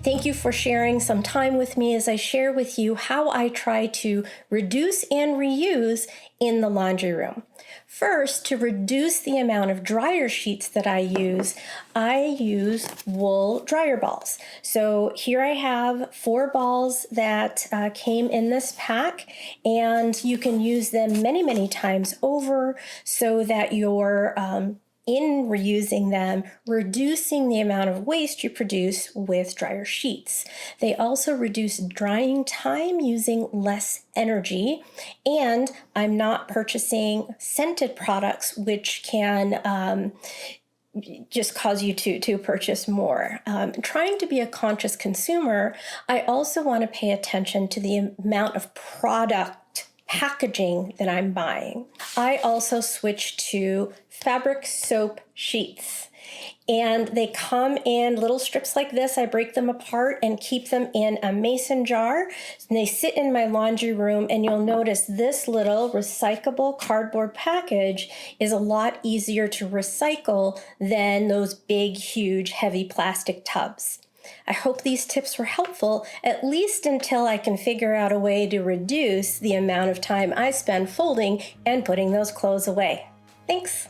Thank you for sharing some time with me as I share with you how I try to reduce and reuse in the laundry room. First, to reduce the amount of dryer sheets that I use wool dryer balls. So here I have 4 balls that came in this pack, and you can use them many, many times over so that you're in reusing them, reducing the amount of waste you produce with dryer sheets. They also reduce drying time using less energy, and I'm not purchasing scented products which can just cause you to purchase more. Trying to be a conscious consumer, I also want to pay attention to the amount of product packaging that I'm buying. I also switched to fabric soap sheets. And they come in little strips like this. I break them apart and keep them in a mason jar. And they sit in my laundry room, and you'll notice this little recyclable cardboard package is a lot easier to recycle than those big, huge, heavy plastic tubs. I hope these tips were helpful, at least until I can figure out a way to reduce the amount of time I spend folding and putting those clothes away. Thanks.